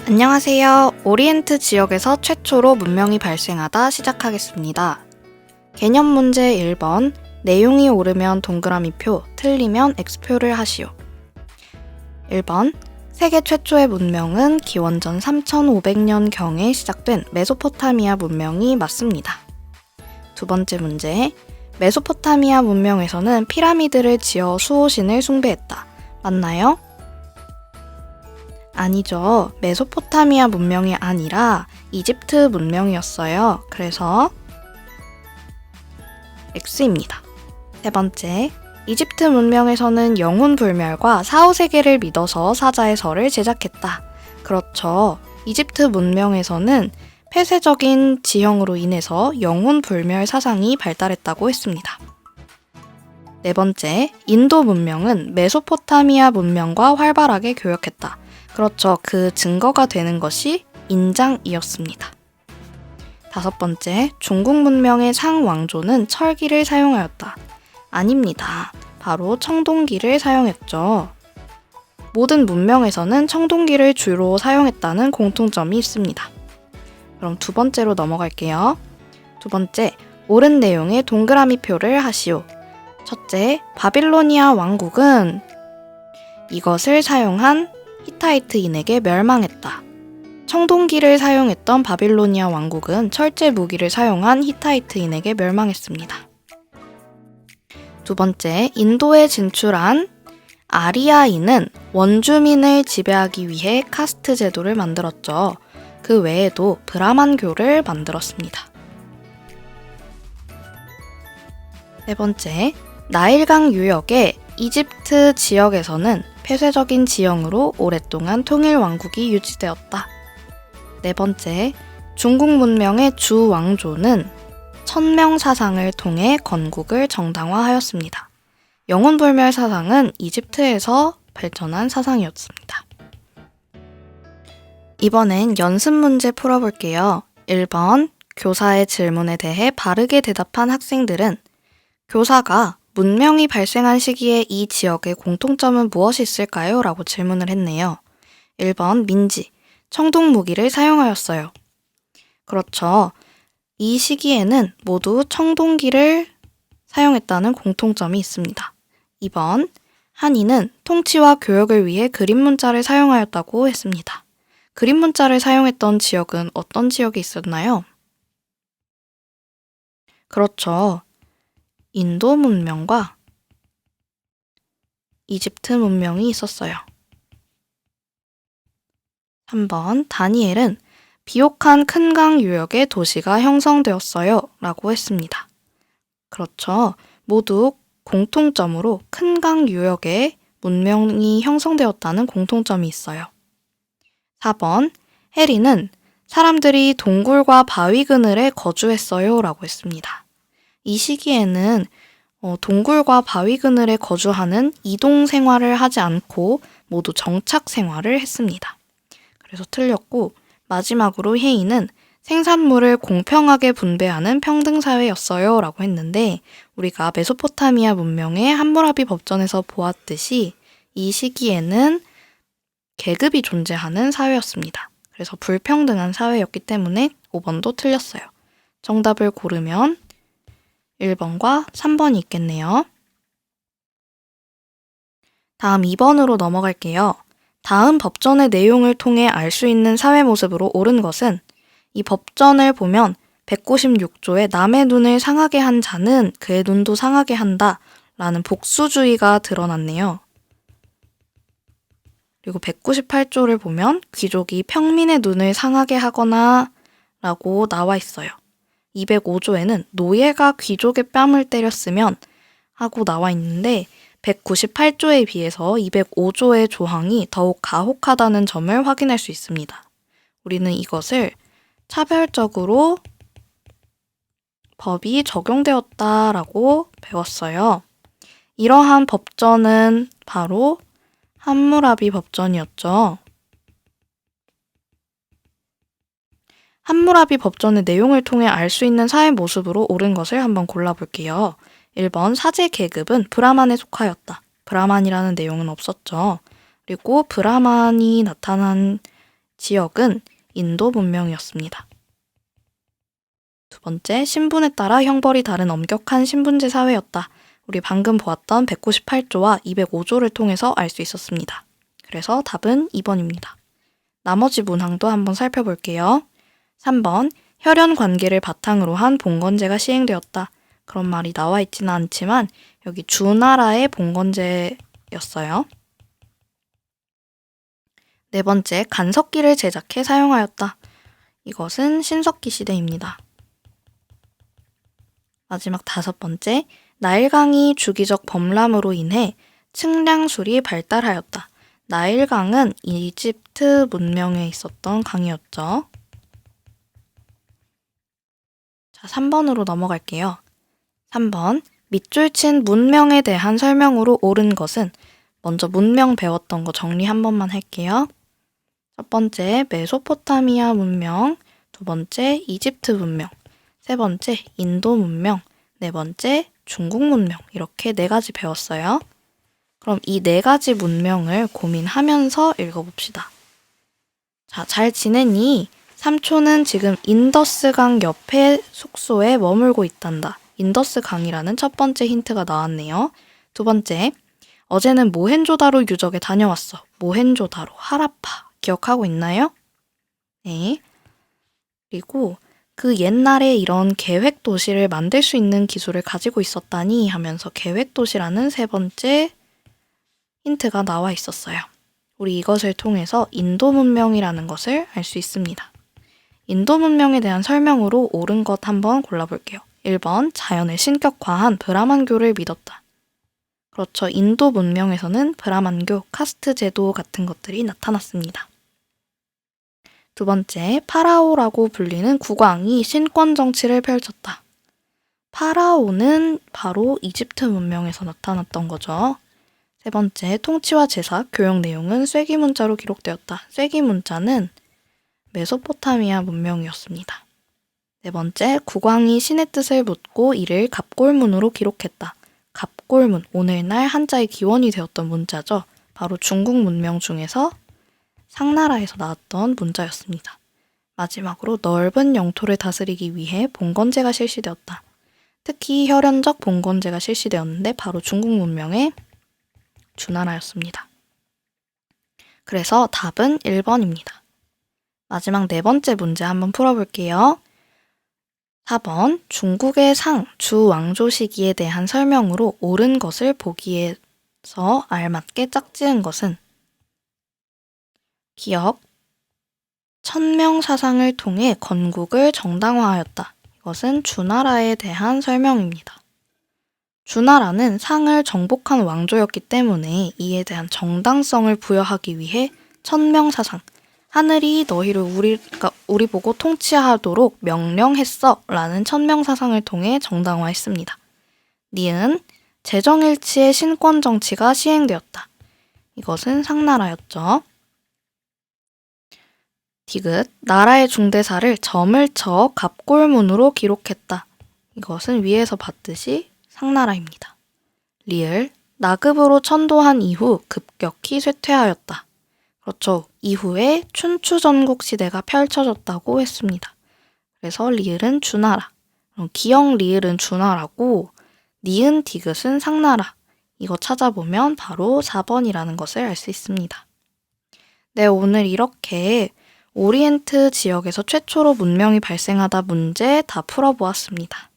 안녕하세요. 오리엔트 지역에서 최초로 문명이 발생하다 시작하겠습니다. 개념 문제 1번. 내용이 옳으면 동그라미표, 틀리면 X표를 하시오. 1번. 세계 최초의 문명은 기원전 3500년경에 시작된 메소포타미아 문명이 맞습니다. 두 번째 문제. 메소포타미아 문명에서는 피라미드를 지어 수호신을 숭배했다. 맞나요? 아니죠. 메소포타미아 문명이 아니라 이집트 문명이었어요. 그래서 X입니다. 세 번째, 이집트 문명에서는 영혼 불멸과 사후세계를 믿어서 사자의 설을 제작했다. 그렇죠. 이집트 문명에서는 폐쇄적인 지형으로 인해서 영혼 불멸 사상이 발달했다고 했습니다. 네 번째, 인도 문명은 메소포타미아 문명과 활발하게 교역했다. 그렇죠. 그 증거가 되는 것이 인장이었습니다. 다섯 번째, 중국 문명의 상왕조는 철기를 사용하였다. 아닙니다. 바로 청동기를 사용했죠. 모든 문명에서는 청동기를 주로 사용했다는 공통점이 있습니다. 그럼 두 번째로 넘어갈게요. 두 번째, 옳은 내용의 동그라미 표를 하시오. 첫째, 바빌로니아 왕국은 이것을 사용한 히타이트인에게 멸망했다. 청동기를 사용했던 바빌로니아 왕국은 철제 무기를 사용한 히타이트인에게 멸망했습니다. 두 번째, 인도에 진출한 아리아인은 원주민을 지배하기 위해 카스트 제도를 만들었죠. 그 외에도 브라만교를 만들었습니다. 네 번째, 나일강 유역의 이집트 지역에서는 폐쇄적인 지형으로 오랫동안 통일 왕국이 유지되었다. 네 번째, 중국 문명의 주 왕조는 천명 사상을 통해 건국을 정당화하였습니다. 영혼불멸 사상은 이집트에서 발전한 사상이었습니다. 이번엔 연습 문제 풀어볼게요. 1번, 교사의 질문에 대해 바르게 대답한 학생들은 교사가 문명이 발생한 시기에 이 지역의 공통점은 무엇이 있을까요? 라고 질문을 했네요. 1번, 민지, 청동 무기를 사용하였어요. 그렇죠. 이 시기에는 모두 청동기를 사용했다는 공통점이 있습니다. 2번, 한이는 통치와 교역을 위해 그림 문자를 사용하였다고 했습니다. 그림 문자를 사용했던 지역은 어떤 지역이 있었나요? 그렇죠. 인도 문명과 이집트 문명이 있었어요. 3번, 다니엘은 비옥한 큰 강 유역의 도시가 형성되었어요 라고 했습니다. 그렇죠. 모두 공통점으로 큰 강 유역에 문명이 형성되었다는 공통점이 있어요. 4번, 해리는 사람들이 동굴과 바위 그늘에 거주했어요 라고 했습니다. 이 시기에는 동굴과 바위 그늘에 거주하는 이동 생활을 하지 않고 모두 정착 생활을 했습니다. 그래서 틀렸고, 마지막으로 혜인은 생산물을 공평하게 분배하는 평등사회였어요 라고 했는데, 우리가 메소포타미아 문명의 함무라비 법전에서 보았듯이 이 시기에는 계급이 존재하는 사회였습니다. 그래서 불평등한 사회였기 때문에 5번도 틀렸어요. 정답을 고르면 1번과 3번이 있겠네요. 다음 2번으로 넘어갈게요. 다음 법전의 내용을 통해 알 수 있는 사회 모습으로 옳은 것은 이 법전을 보면 196조에 남의 눈을 상하게 한 자는 그의 눈도 상하게 한다 라는 복수주의가 드러났네요. 그리고 198조를 보면 귀족이 평민의 눈을 상하게 하거나 라고 나와 있어요. 205조에는 노예가 귀족의 뺨을 때렸으면 하고 나와 있는데 198조에 비해서 205조의 조항이 더욱 가혹하다는 점을 확인할 수 있습니다. 우리는 이것을 차별적으로 법이 적용되었다라고 배웠어요. 이러한 법전은 바로 함무라비 법전이었죠. 함무라비 법전의 내용을 통해 알 수 있는 사회 모습으로 옳은 것을 한번 골라볼게요. 1번, 사제 계급은 브라만에 속하였다. 브라만이라는 내용은 없었죠. 그리고 브라만이 나타난 지역은 인도 문명이었습니다. 두 번째, 신분에 따라 형벌이 다른 엄격한 신분제 사회였다. 우리 방금 보았던 198조와 205조를 통해서 알 수 있었습니다. 그래서 답은 2번입니다. 나머지 문항도 한번 살펴볼게요. 3번, 혈연 관계를 바탕으로 한 봉건제가 시행되었다. 그런 말이 나와 있지는 않지만 여기 주나라의 봉건제였어요. 네 번째, 간석기를 제작해 사용하였다. 이것은 신석기 시대입니다. 마지막 다섯 번째, 나일강이 주기적 범람으로 인해 측량술이 발달하였다. 나일강은 이집트 문명에 있었던 강이었죠. 자, 3번으로 넘어갈게요. 3번, 밑줄 친 문명에 대한 설명으로 옳은 것은 먼저 문명 배웠던 거 정리 한 번만 할게요. 첫 번째, 메소포타미아 문명, 두 번째, 이집트 문명, 세 번째, 인도 문명, 네 번째, 중국 문명, 이렇게 네 가지 배웠어요. 그럼 이 네 가지 문명을 고민하면서 읽어봅시다. 자, 잘 지내니? 삼촌은 지금 인더스강 옆에 숙소에 머물고 있단다. 인더스강이라는 첫 번째 힌트가 나왔네요. 두 번째, 어제는 모헨조다로 유적에 다녀왔어. 모헨조다로, 하라파. 기억하고 있나요? 네. 그리고 그 옛날에 이런 계획 도시를 만들 수 있는 기술을 가지고 있었다니 하면서 계획 도시라는 세 번째 힌트가 나와 있었어요. 우리 이것을 통해서 인도 문명이라는 것을 알 수 있습니다. 인도 문명에 대한 설명으로 옳은 것 한번 골라볼게요. 1번, 자연을 신격화한 브라만교를 믿었다. 그렇죠. 인도 문명에서는 브라만교, 카스트 제도 같은 것들이 나타났습니다. 두 번째, 파라오라고 불리는 국왕이 신권 정치를 펼쳤다. 파라오는 바로 이집트 문명에서 나타났던 거죠. 세 번째, 통치와 제사, 교육 내용은 쐐기 문자로 기록되었다. 쐐기 문자는 메소포타미아 문명이었습니다. 네 번째, 국왕이 신의 뜻을 묻고 이를 갑골문으로 기록했다. 갑골문, 오늘날 한자의 기원이 되었던 문자죠. 바로 중국 문명 중에서 상나라에서 나왔던 문자였습니다. 마지막으로 넓은 영토를 다스리기 위해 봉건제가 실시되었다. 특히 혈연적 봉건제가 실시되었는데 바로 중국 문명의 주나라였습니다. 그래서 답은 1번입니다. 마지막 네 번째 문제 한번 풀어볼게요. 4번, 중국의 상, 주 왕조 시기에 대한 설명으로 옳은 것을 보기에서 알맞게 짝지은 것은 기억, 천명사상을 통해 건국을 정당화하였다. 이것은 주나라에 대한 설명입니다. 주나라는 상을 정복한 왕조였기 때문에 이에 대한 정당성을 부여하기 위해 천명사상, 하늘이 너희를 우리 보고 통치하도록 명령했어 라는 천명사상을 통해 정당화했습니다. 니은, 재정일치의 신권 정치가 시행되었다. 이것은 상나라였죠. 디귿, 나라의 중대사를 점을 쳐 갑골문으로 기록했다. 이것은 위에서 봤듯이 상나라입니다. 리을, 나급으로 천도한 이후 급격히 쇠퇴하였다. 그렇죠. 이후에 춘추전국 시대가 펼쳐졌다고 했습니다. 그래서 리을은 주나라, 기역 리을은 주나라고 니은 디귿은 상나라. 이거 찾아보면 바로 4번이라는 것을 알 수 있습니다. 네, 오늘 이렇게 오리엔트 지역에서 최초로 문명이 발생하다 문제 다 풀어보았습니다.